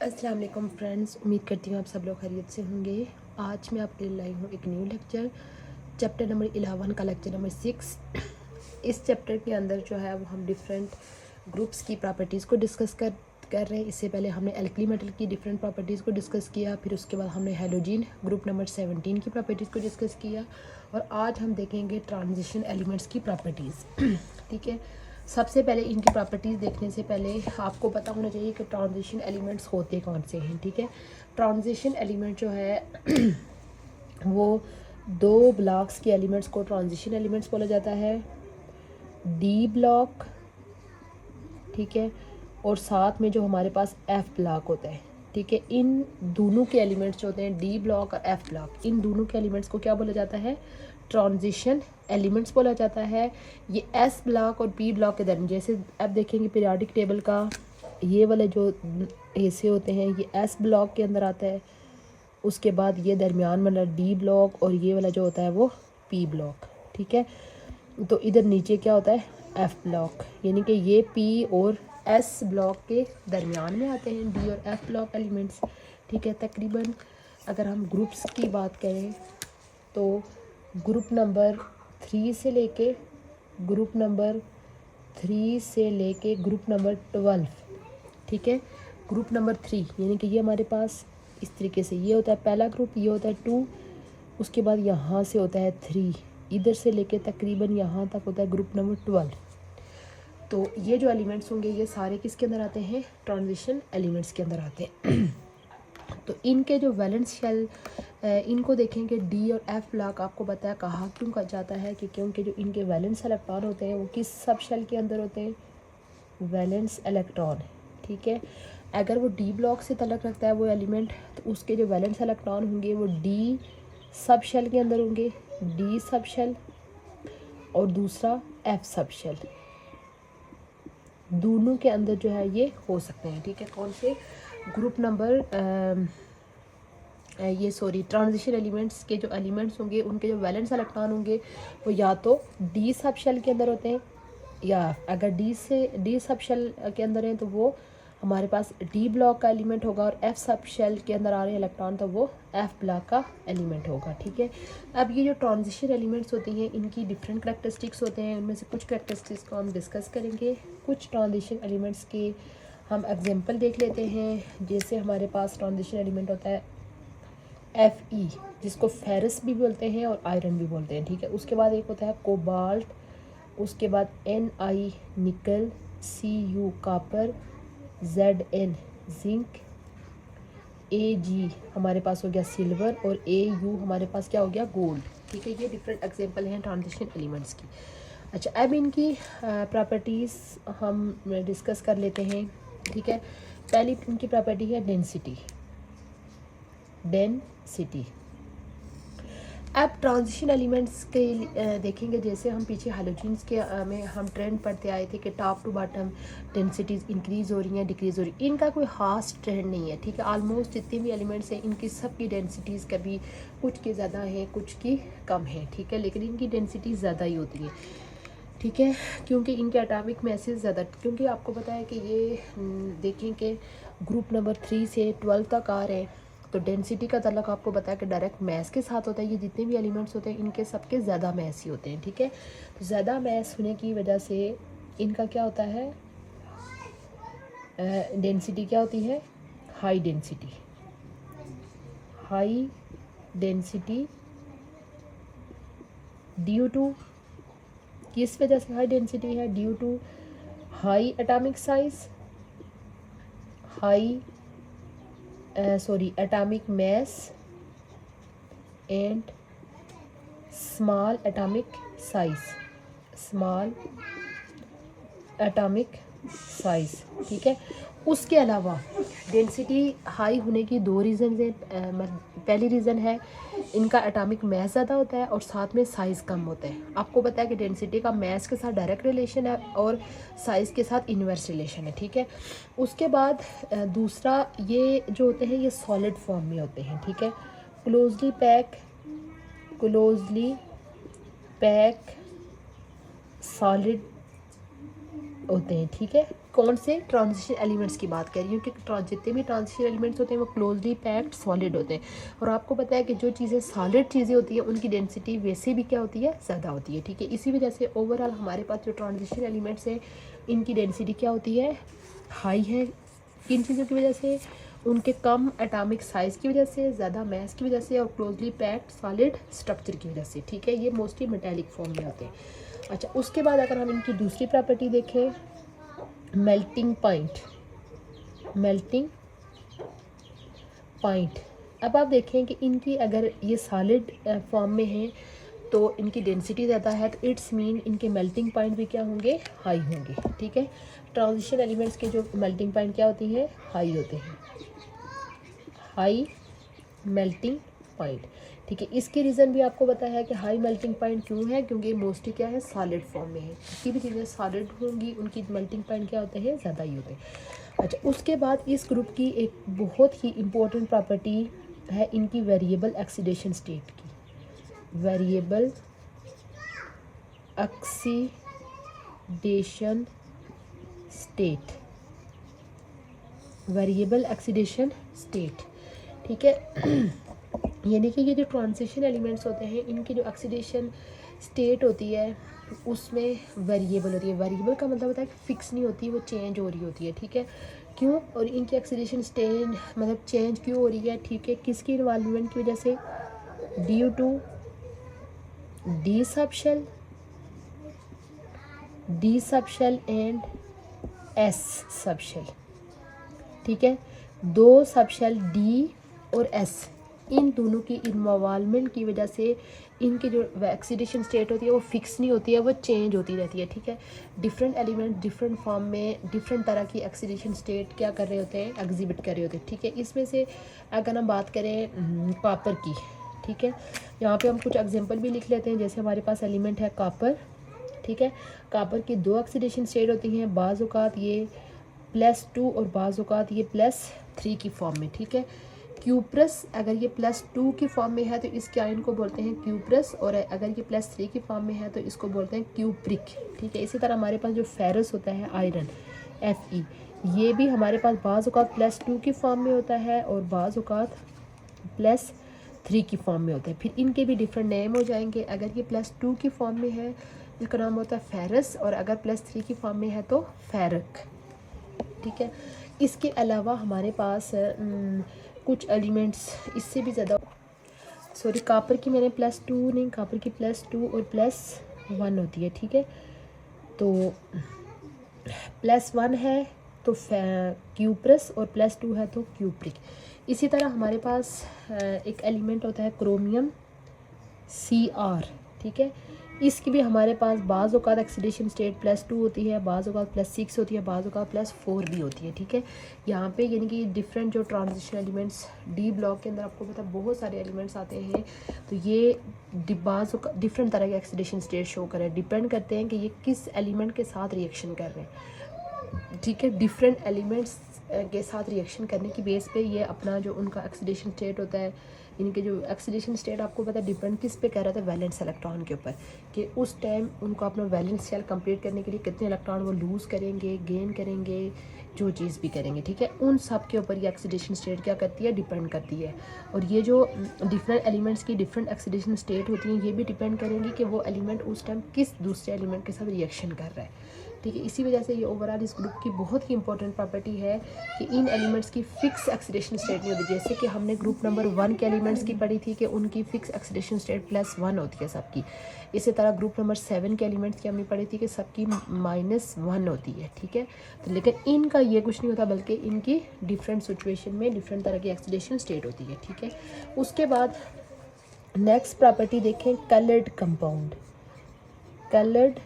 अस्सलाम वालेकुम फ्रेंड्स, उम्मीद करती हूँ आप सब लोग खैरियत से होंगे। आज मैं आपके लिए लाई हूँ एक न्यू लेक्चर, चैप्टर नंबर 11 का लेक्चर नंबर 6। इस चैप्टर के अंदर जो है वो हम डिफरेंट ग्रुप्स की प्रॉपर्टीज़ को डिस्कस कर रहे हैं। इससे पहले हमने एल्कली मेटल की डिफरेंट प्रॉपर्टीज़ को डिस्कस किया, फिर उसके बाद हमने हैलोजन ग्रुप नंबर 17 की प्रॉपर्टीज़ को डिस्कस किया, और आज हम देखेंगे ट्रांजिशन एलिमेंट्स की प्रॉपर्टीज़। ठीक है, सबसे पहले इनकी प्रॉपर्टीज़ देखने से पहले आपको पता होना चाहिए कि ट्रांजिशन एलिमेंट्स होते कौन से हैं। ठीक है, ट्रांजिशन एलिमेंट जो है वो दो ब्लॉक्स के एलिमेंट्स को ट्रांजिशन एलिमेंट्स बोला जाता है, डी ब्लॉक, ठीक है, और साथ में जो हमारे पास एफ ब्लॉक होता है। ठीक है, इन दोनों के एलिमेंट्स जो होते हैं डी ब्लॉक और एफ ब्लॉक, इन दोनों के एलिमेंट्स को क्या बोला जाता है? ट्रांजिशन एलिमेंट्स बोला जाता है। ये एस ब्लॉक और पी ब्लॉक के दरमियान, जैसे अब देखेंगे पीरियोडिक टेबल का ये वाले जो हिस्से होते हैं ये एस ब्लॉक के अंदर आता है, उसके बाद ये दरमियान वाला डी ब्लॉक और ये वाला जो होता है वो पी ब्लॉक। ठीक है, तो इधर नीचे क्या होता है? एफ ब्लॉक, यानी कि ये पी और एस ब्लॉक के दरमियान में आते हैं डी और एफ ब्लॉक एलिमेंट्स। ठीक है, तकरीबन अगर हम ग्रुप्स की बात करें तो ग्रुप नंबर 3 से लेके ग्रुप नंबर 3 से लेके ग्रुप नंबर 12। ठीक है, ग्रुप नंबर 3 यानी कि ये हमारे पास इस तरीके से ये होता है पहला ग्रुप, ये होता है 2, उसके बाद यहाँ से होता है 3, इधर से लेके तकरीबन यहाँ तक होता है ग्रुप नंबर 12। तो ये जो एलिमेंट्स होंगे ये सारे किसके अंदर आते हैं? ट्रांजिशन एलिमेंट्स के अंदर आते हैं। तो इनके जो वैलेंस शेल इनको देखेंगे डी और एफ ब्लॉक, आपको पता है कहा क्यों कहा जाता है कि क्योंकि जो इनके वैलेंस इलेक्ट्रॉन होते हैं वो किस सब शेल के अंदर होते हैं? Valence electron. ठीक है, अगर वो डी ब्लॉक से तल्लुक़ रखता है वो एलिमेंट, तो उसके जो वैलेंस इलेक्ट्रॉन होंगे वो डी सब शेल के अंदर होंगे, डी सब शेल, और दूसरा एफ सब शेल, दोनों के अंदर जो है ये हो सकते हैं। ठीक है, कौन से ग्रुप नंबर ट्रांजिशन एलिमेंट्स के जो एलिमेंट्स होंगे उनके जो वैलेंस इलेक्ट्रॉन होंगे वो या तो डी सब शेल के अंदर होते हैं, या अगर डी सब शेल के अंदर हैं तो वो हमारे पास डी ब्लॉक का एलिमेंट होगा, और एफ सब शेल के अंदर आ रहे हैं इलेक्ट्रॉन तो वो एफ ब्लॉक का एलिमेंट होगा। ठीक है, अब ये जो ट्रांजिशन एलिमेंट्स होती हैं इनकी डिफरेंट करेक्टरिस्टिक्स होते हैं, उनमें से कुछ करेक्टरिस्टिक्स को हम डिस्कस करेंगे। कुछ ट्रांजिशन एलिमेंट्स के हम एग्जांपल देख लेते हैं। जैसे हमारे पास ट्रांजिशन एलिमेंट होता है Fe, जिसको फेरस भी बोलते हैं और आयरन भी बोलते हैं। ठीक है, उसके बाद एक होता है कोबाल्ट, उसके बाद Ni निकल, Cu copper, Zn zinc, Ag हमारे पास हो गया सिल्वर, और Au हमारे पास क्या हो गया? गोल्ड। ठीक है, ये डिफरेंट एग्जांपल हैं ट्रांजिशन एलिमेंट्स की। अच्छा, अब इनकी प्रॉपर्टीज़ हम डिस्कस कर लेते हैं। ठीक है, पहली इनकी प्रॉपर्टी है डेंसिटी। अब ट्रांजिशन एलिमेंट्स के देखेंगे, जैसे हम पीछे हैलोजन्स के में हम ट्रेंड पढ़ते आए थे कि top to bottom densities increase हो रही हैं, डिक्रीज़ हो रही है। इनका कोई ख़ास ट्रेंड नहीं है। ठीक है, आलमोस्ट जितने भी एलिमेंट्स हैं इनकी सब की डेंसिटीज़ कभी कुछ की ज़्यादा हैं कुछ की कम है। ठीक है, लेकिन इनकी डेंसिटी ज़्यादा ही होती है। ठीक है, क्योंकि इनके एटॉमिक मैसेज ज़्यादा, क्योंकि आपको पता है कि ये देखें कि ग्रुप नंबर 3 से 12 तक आ रहे हैं, तो डेंसिटी का तल्लुक़ आपको पता है कि डायरेक्ट मैस के साथ होता है। ये जितने भी एलिमेंट्स होते हैं इनके सबके ज़्यादा मैस ही होते हैं। ठीक है, तो ज़्यादा मैस होने की वजह से इनका क्या होता है? डेंसिटी क्या होती है? हाई डेंसिटी ड्यू टू, किस वजह से हाई डेंसिटी है? Due to high atomic size, atomic mass and small atomic size. ठीक है, उसके अलावा डेंसिटी हाई होने की दो रीज़न हैं। पहली रीज़न है इनका एटॉमिक मैस ज़्यादा होता है और साथ में साइज़ कम होता है। आपको पता है कि डेंसिटी का मैस के साथ डायरेक्ट रिलेशन है और साइज़ के साथ इन्वर्स रिलेशन है। ठीक है, उसके बाद दूसरा ये जो होते हैं ये सॉलिड फॉर्म में होते हैं। ठीक है, क्लोजली पैक सॉलिड होते हैं। ठीक है, कौन से ट्रांजिशन एलिमेंट्स की बात कर रही हूँ, क्योंकि जितने भी ट्रांजिशन एलिमेंट्स होते हैं वो क्लोजली पैक्ड सॉलिड होते हैं। और आपको पता है कि जो चीज़ें सॉलिड चीज़ें होती हैं उनकी डेंसिटी वैसे भी क्या होती है, ज़्यादा होती है, ठीक है। इसी वजह से ओवरऑल हमारे पास जो ट्रांजिशन एलिमेंट्स हैं इनकी डेंसिटी क्या होती है, हाई है। किन चीज़ों की वजह से, उनके कम एटॉमिक साइज़ की वजह से, ज़्यादा मैस की वजह से, और क्लोजली पैक्ड सॉलिड स्ट्रक्चर की वजह से, ठीक है। ये मोस्टली मेटेलिक फॉर्म में होते हैं। अच्छा, उसके बाद अगर हम इनकी दूसरी प्रॉपर्टी देखें, मेल्टिंग पॉइंट, मेल्टिंग पॉइंट। अब आप देखें कि इनकी अगर ये सॉलिड फॉर्म में है तो इनकी डेंसिटी ज़्यादा है, तो इट्स मीन इनके मेल्टिंग पॉइंट भी क्या होंगे, हाई होंगे, ठीक है। ट्रांजिशन एलिमेंट्स के जो मेल्टिंग पॉइंट क्या होती है, हाई होते हैं, हाई मेल्टिंग पॉइंट, ठीक है। इसकी रीज़न भी आपको पता है कि हाई मेल्टिंग पॉइंट क्यों है, क्योंकि मोस्टली क्या है, सॉलिड फॉर्म में है। किसी भी चीज़ें सॉलिड होंगी उनकी मेल्टिंग पॉइंट क्या होते हैं, ज़्यादा ही होते हैं। अच्छा, उसके बाद इस ग्रुप की एक बहुत ही इम्पोर्टेंट प्रॉपर्टी है इनकी वेरिएबल ऑक्सीडेशन स्टेट की, variable oxidation state, variable oxidation state, ठीक है। यानी कि ये जो ट्रांजिशन एलिमेंट्स होते हैं इनकी जो ऑक्सीडेशन स्टेट होती है उसमें वेरिएबल होती है। वेरिएबल का मतलब होता है कि फिक्स नहीं होती, वो चेंज हो रही होती है, ठीक है। क्यों, और इनकी ऑक्सीडेशन स्टेट मतलब चेंज क्यों हो रही है, ठीक है, किसकी इन्वॉल्वमेंट की वजह से, due to d subshell and s subshell, ठीक है। दो सबशेल डी और एस, इन दोनों की इन्वॉल्वमेंट की वजह से इनकी जो ऑक्सीडेशन स्टेट होती है वो फिक्स नहीं होती है, वो चेंज होती रहती है, ठीक है। डिफरेंट एलिमेंट डिफरेंट फॉर्म में डिफरेंट तरह की ऑक्सीडेशन स्टेट क्या कर रहे होते हैं, एग्जिबिट कर रहे होते हैं, ठीक है। इसमें से अगर हम बात करें कॉपर की, ठीक है, यहाँ पे हम कुछ एग्जांपल भी लिख लेते हैं। जैसे हमारे पास एलिमेंट है कॉपर, ठीक है। कॉपर की दो ऑक्सीडेशन स्टेट होती हैं, बाज़ औक़ात ये +2 और बाज़ औक़ात ये +3 की फॉर्म में, ठीक है। क्यूप्रस अगर ये +2 की फॉर्म में है तो इसके आयन को बोलते हैं क्यूप्रस, और अगर ये +3 की फॉर्म में है तो इसको बोलते हैं क्यूप्रिक, ठीक है। इसी तरह हमारे पास जो फेरस होता है आयरन Fe, ये भी हमारे पास बाज़ औक़ात +2 की फॉर्म में होता है और बाज़ औक़ात +3 की फॉर्म में होता है। फिर इनके भी डिफरेंट नेम हो जाएंगे। अगर ये +2 की फॉर्म में है इसका नाम होता है फेरस, और अगर +3 की फॉर्म में है तो फेरक, ठीक है। इसके अलावा हमारे पास कुछ एलिमेंट्स इससे भी ज़्यादा, सॉरी कॉपर की मैंने +2 नहीं, कॉपर की +2 और +1 होती है, ठीक है। तो +1 है तो क्यूप्रस और +2 है तो क्यूप्रिक। इसी तरह हमारे पास एक एलिमेंट होता है क्रोमियम Cr, ठीक है। इसकी भी हमारे पास बाज़ औक़ात ऑक्सीडेशन स्टेट +2 होती है, बाज़ औक़ात +6 होती है, बाज़ औक़ात +4 भी होती है, ठीक है। यहाँ पे यानी कि डिफरेंट जो ट्रांजिशन एलिमेंट्स डी ब्लॉक के अंदर आपको पता बहुत सारे एलिमेंट्स आते हैं, तो ये बाज़ डिफरेंट तरह के ऑक्सीडेशन स्टेट शो कर रहे हैं, डिपेंड करते हैं कि ये किस एलिमेंट के साथ रिएक्शन कर रहे हैं, ठीक है। डिफरेंट एलिमेंट्स के साथ रिएक्शन करने की बेस पे ये अपना जो उनका ऑक्सीडेशन स्टेट होता है, इनके जो ऑक्सीडेशन स्टेट आपको पता है डिपेंड किस पे कर रहा था, वैलेंस इलेक्ट्रॉन के ऊपर, कि उस टाइम उनको अपना वैलेंस शेल कंप्लीट करने के लिए कितने इलेक्ट्रॉन वो लूज़ करेंगे, गेन करेंगे, जो चीज़ भी करेंगे, ठीक है। उन सब के ऊपर ये ऑक्सीडेशन स्टेट क्या करती है, डिपेंड करती है। और ये जो डिफरेंट एलिमेंट्स की डिफरेंट ऑक्सीडेशन स्टेट होती हैं ये भी डिपेंड करेंगी कि वो एलिमेंट उस टाइम किस दूसरे एलिमेंट के साथ रिएक्शन कर रहा है, ठीक है। इसी वजह से ये ओवरऑल इस ग्रुप की बहुत ही इंपॉर्टेंट प्रॉपर्टी है कि इन एलिमेंट्स की फिक्स ऑक्सीडेशन स्टेट नहीं होती। जैसे कि हमने ग्रुप नंबर 1 के एलिमेंट्स की पढ़ी थी कि उनकी फिक्स ऑक्सीडेशन स्टेट +1 होती है सबकी। इसी तरह ग्रुप नंबर 7 के एलिमेंट्स की हमने पढ़ी थी कि सबकी -1 होती है, ठीक है। तो लेकिन इनका ये कुछ नहीं होता, बल्कि इनकी डिफरेंट सिचुएशन में डिफरेंट तरह की ऑक्सीडेशन स्टेट होती है, ठीक है। उसके बाद नेक्स्ट प्रॉपर्टी देखें, कलर्ड कंपाउंड, कलर्ड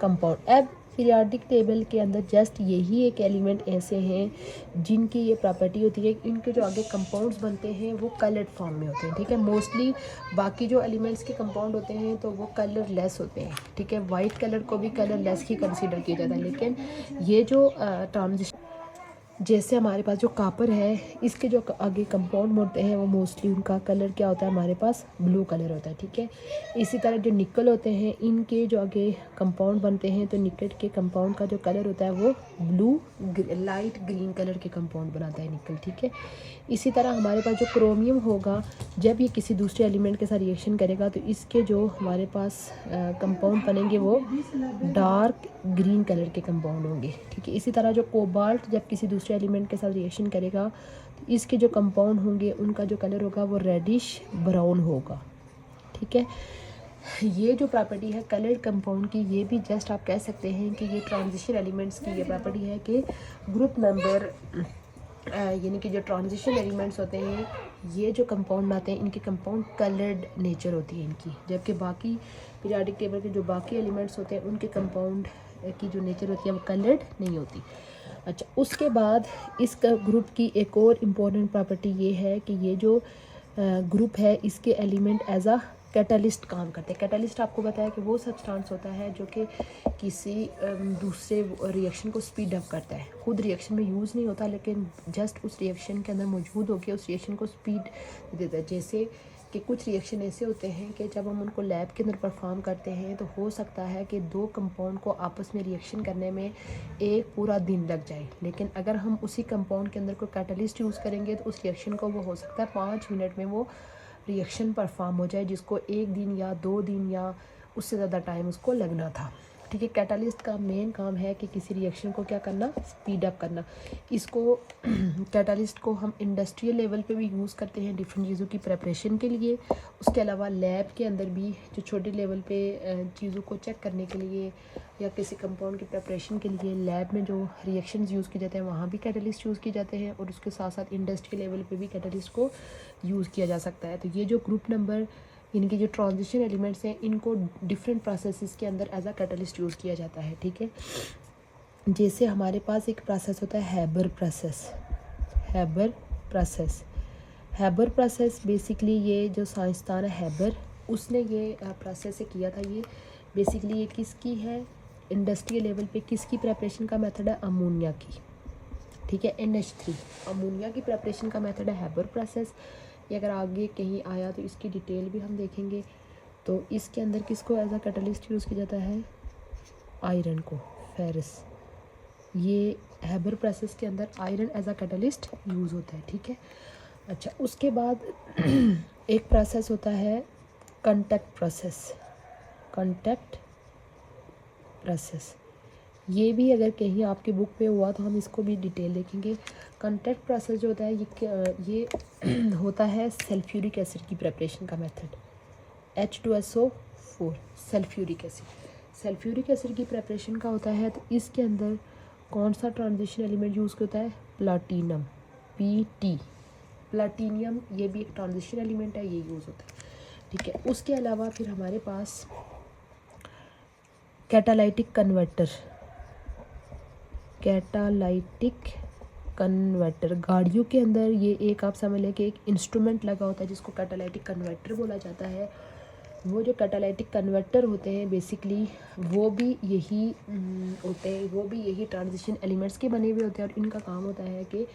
कंपाउंड। अब पीरियोडिक टेबल के अंदर जस्ट यही एक एलिमेंट ऐसे हैं जिनकी ये प्रॉपर्टी होती है कि इनके जो आगे कंपाउंड्स बनते हैं वो कलर्ड फॉर्म में होते हैं, ठीक है। मोस्टली बाकी जो एलिमेंट्स के कंपाउंड होते हैं तो वो कलरलेस होते हैं, ठीक है। वाइट कलर को भी कलरलेस ही कंसीडर किया जाता है, लेकिन ये जो ट्रांजिशन जैसे हमारे पास जो कापर है, इसके जो आगे कंपाउंड होते हैं वो मोस्टली उनका कलर क्या होता है, हमारे पास ब्लू कलर होता है, ठीक है। इसी तरह जो निकल होते हैं, इनके जो आगे कंपाउंड बनते हैं, तो निकल के कंपाउंड का जो कलर होता है वो ब्लू लाइट ग्रीन कलर के कंपाउंड बनाता है निकल, ठीक है। इसी तरह हमारे पास जो क्रोमियम होगा, जब ये किसी दूसरे एलिमेंट के साथ रिएक्शन करेगा तो इसके जो हमारे पास कंपाउंड बनेंगे वो डार्क ग्रीन कलर के कंपाउंड होंगे, ठीक है। इसी तरह जो कोबाल्ट जब किसी दूसरे एलिमेंट के साथ रिएक्शन करेगा तो इसके जो कंपाउंड होंगे उनका जो कलर होगा वो रेडिश ब्राउन होगा, ठीक है। ये जो प्रॉपर्टी है कलर्ड कंपाउंड की, ये भी जस्ट आप कह सकते हैं कि ये ट्रांजिशन एलिमेंट्स की ये प्रॉपर्टी है कि ग्रुप नंबर यानी कि जो ट्रांजिशन एलिमेंट्स होते हैं, ये जो कंपाउंड आते हैं, इनके कंपाउंड कलर्ड नेचर होती है इनकी, जबकि बाकी पीरियोडिक टेबल के जो बाकी एलिमेंट्स होते हैं उनके कंपाउंड की जो नेचर होती है वो कलर्ड नहीं होती। अच्छा, उसके बाद इस ग्रुप की एक और इम्पोर्टेंट प्रॉपर्टी ये है कि ये जो ग्रुप है इसके एलिमेंट एज अ कैटलिस्ट काम करते हैं। कैटलिस्ट आपको बताया कि वो सब्सटेंस होता है जो कि किसी दूसरे रिएक्शन को स्पीड अप करता है, खुद रिएक्शन में यूज़ नहीं होता लेकिन जस्ट उस रिएक्शन के अंदर मौजूद होकर उस रिएक्शन को स्पीड देता है। जैसे कि कुछ रिएक्शन ऐसे होते हैं कि जब हम उनको लैब के अंदर परफॉर्म करते हैं तो हो सकता है कि दो कंपाउंड को आपस में रिएक्शन करने में एक पूरा दिन लग जाए, लेकिन अगर हम उसी कंपाउंड के अंदर कोई कैटलिस्ट यूज़ करेंगे तो उस रिएक्शन को वो हो सकता है 5 मिनट में वो रिएक्शन परफॉर्म हो जाए, जिसको 1 दिन या 2 दिन या उससे ज़्यादा टाइम उसको लगना था, ठीक है। कैटलिस्ट का मेन काम है कि किसी रिएक्शन को क्या करना, स्पीड अप करना। इसको कैटलिस्ट को हम इंडस्ट्रियल लेवल पे भी यूज़ करते हैं डिफरेंट चीज़ों की प्रिपरेशन के लिए। उसके अलावा लैब के अंदर भी जो छोटे लेवल पे चीज़ों को चेक करने के लिए या किसी कंपाउंड की प्रिपरेशन के लिए लैब में जो रिएक्शंस यूज़ किए जाते हैं वहाँ भी कैटलिस्ट यूज़ किए जाते हैं, और उसके साथ साथ इंडस्ट्रियल लेवल पे भी कैटलिस्ट को यूज़ किया जा सकता है। तो ये जो ग्रुप नंबर इनके जो ट्रांजिशन एलिमेंट्स हैं इनको डिफरेंट प्रोसेसेस के अंदर एज अ कैटलिस्ट यूज़ किया जाता है, ठीक है। जैसे हमारे पास एक प्रोसेस होता है Haber process. Haber process basically ये जो साइंसदान है हैबर, उसने ये प्रोसेस किया था। ये बेसिकली ये किसकी है, इंडस्ट्रियल लेवल पे किसकी प्रिपरेशन का मेथड है, अमोनिया की, ठीक है। NH3 अमोनिया की प्रिपरेशन का मेथड है हैबर प्रोसेस। ये अगर आगे कहीं आया तो इसकी डिटेल भी हम देखेंगे। तो इसके अंदर किसको एज अ कैटलिस्ट यूज़ किया जाता है, आयरन को, फेरस। ये हैबर प्रोसेस के अंदर iron as a catalyst use होता है, ठीक है। अच्छा, उसके बाद एक प्रोसेस होता है कॉन्टैक्ट प्रोसेस। ये भी अगर कहीं आपकी बुक पे हुआ तो हम इसको भी डिटेल देखेंगे। कॉन्टैक्ट प्रोसेस जो होता है ये होता है सल्फ्यूरिक एसिड की प्रिपरेशन का मेथड, H2SO4 सल्फ्यूरिक एसिड की प्रिपरेशन का होता है। तो इसके अंदर कौन सा ट्रांजिशन एलिमेंट यूज़ होता है, प्लाटिनम, Pt, प्लाटिनियम, ये भी एक ट्रांजिशन एलिमेंट है, ये यूज़ होता है, ठीक है। उसके अलावा फिर हमारे पास कैटालाइटिक कन्वर्टर, गाड़ियों के अंदर ये एक आप समझ लें कि एक इंस्ट्रूमेंट लगा होता है जिसको कैटालाइटिक कन्वर्टर बोला जाता है। वो जो कैटालाइटिक कन्वर्टर होते हैं बेसिकली वो भी यही होते हैं, वो भी यही ट्रांजिशन एलिमेंट्स के बने हुए होते हैं, और इनका काम होता है कि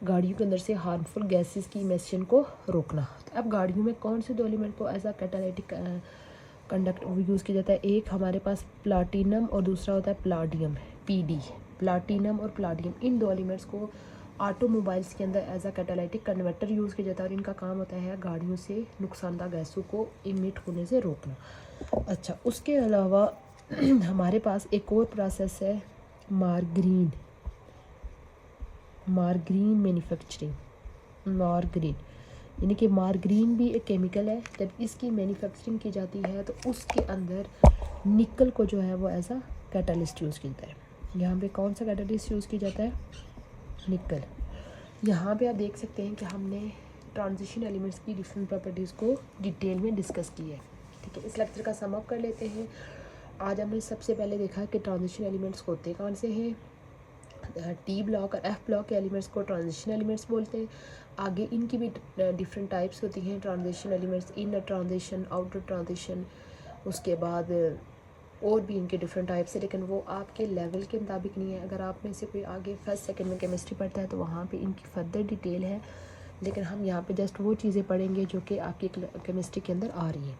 गाड़ियों के अंदर से हार्मफुल गैसेस की इमिशन को रोकना। तो अब गाड़ियों में कौन से दो एलिमेंट को as a catalytic conduct use किया जाता है, एक हमारे पास प्लाटिनम और दूसरा होता है प्लाडियम, PD। प्लाटिनम और प्लाडियम, इन दो एलिमेंट्स को ऑटोमोबाइल्स के अंदर as a catalytic converter use किया जाता है, और इनका काम होता है गाड़ियों से नुकसानदा गैसों को इमिट होने से रोकना। अच्छा, उसके अलावा हमारे पास एक और प्रोसेस है मारग्रीन मैन्युफैक्चरिंग, यानी कि मारग्रीन भी एक केमिकल है। जब इसकी मैन्युफैक्चरिंग की जाती है तो उसके अंदर निकल को जो है वो एज अ कैटलिस्ट यूज़ किया जाता है। यहाँ पे कौन सा कैटलिस्ट यूज़ किया जाता है, निकल। यहाँ पे आप देख सकते हैं कि हमने ट्रांजिशन एलिमेंट्स की डिफरेंट प्रॉपर्टीज़ को डिटेल में डिस्कस की है, ठीक है। इस लेक्चर का सम अप कर लेते हैं। आज हमने सबसे पहले देखा कि ट्रांजिशन एलिमेंट्स होते कौन से हैं, T ब्लॉक और F ब्लॉक के एलिमेंट्स को ट्रांजिशन एलिमेंट्स बोलते हैं। आगे इनकी भी डिफरेंट टाइप्स होती हैं transition elements, inner transition, outer transition. उसके बाद और भी इनके डिफरेंट टाइप्स है, लेकिन वो आपके लेवल के मुताबिक नहीं है। अगर आप में से कोई आगे फर्स्ट सेकंड में केमिस्ट्री पढ़ता है तो वहाँ पे इनकी फर्दर डिटेल है, लेकिन हम यहाँ पे जस्ट वो चीज़ें पढ़ेंगे जो कि आपकी केमिस्ट्री के अंदर आ रही है।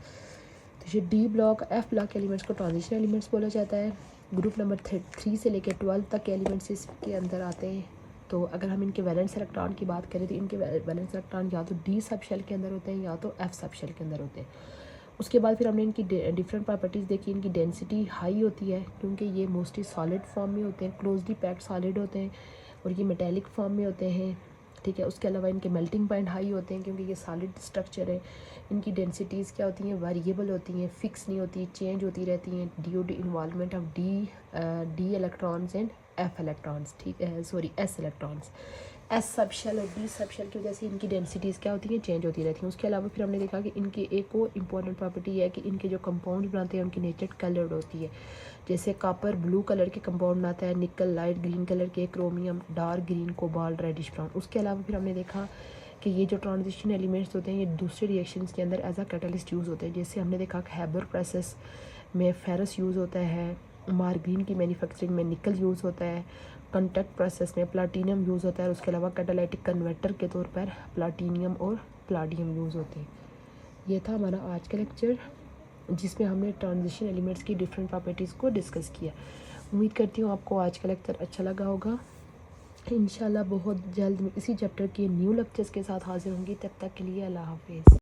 तो ये डी ब्लॉक एफ ब्लॉक के एलिमेंट्स को ट्रांजिशन एलिमेंट्स बोला जाता है। ग्रुप नंबर 3 से लेकर 12 तक के एलिमेंट्स इसके अंदर आते हैं। तो अगर हम इनके वैलेंस इलेक्ट्रॉन की बात करें तो इनके वैलेंस इलेक्ट्रॉन या तो डी सब शेल के अंदर होते हैं या तो एफ सब शेल के अंदर होते हैं। उसके बाद फिर हमने इनकी डिफरेंट प्रॉपर्टीज़ देखी। इनकी डेंसिटी हाई होती है क्योंकि ये मोस्टली सॉलिड फॉर्म में होते हैं, क्लोजली पैक्ड सॉलिड होते हैं, और ये मेटेलिक फॉर्म में होते हैं, ठीक है। उसके अलावा इनके मेल्टिंग पॉइंट हाई होते हैं क्योंकि ये सॉलिड स्ट्रक्चर है। इनकी डेंसिटीज़ क्या होती हैं, वेरिएबल होती हैं, फिक्स नहीं होती, चेंज होती रहती हैं due to involvement of d electrons and f electrons, ठीक है, sorry s electrons. S subshell और डी सब शेल की वजह से इनकी डेंसिटीज़ क्या होती हैं, चेंज होती रहती हैं। उसके अलावा फिर हमने देखा कि इनकी एक और इम्पॉर्टेंट प्रॉपर्टी है कि इनके जो कंपाउंड बनाते हैं उनकी नेचर कलर्ड होती है। जैसे कॉपर ब्लू कलर के कंपाउंड बनाता है, निकल लाइट ग्रीन कलर के, chromium dark green, cobalt reddish brown. उसके अलावा फिर हमने देखा कि ये जो ट्रांजिशन एलिमेंट्स होते हैं ये दूसरे रिएक्शंस के अंदर एज अ कैटलिस्ट यूज़ होते हैं। जैसे हमने देखा कि हैबर प्रोसेस में फेरस यूज़ होता है, मार्गरीन की मैन्युफैक्चरिंग में निकल यूज़ होता है, कंटैक्ट प्रोसेस में प्लाटीनियम यूज़ होता है, और उसके अलावा कैटालिटिक कन्वर्टर के तौर पर प्लाटीनियम और प्लाडियम यूज़ होते हैं। ये था हमारा आज का लेक्चर जिसमें हमने ट्रांजिशन एलिमेंट्स की डिफरेंट प्रॉपर्टीज़ को डिस्कस किया। उम्मीद करती हूँ आपको आज का लेक्चर अच्छा लगा होगा। इंशाल्लाह बहुत जल्द मैं इसी चैप्टर के न्यू लेक्चर्स के साथ हाजिर होंगी। तब तक के लिए अल्लाह हाफिज़।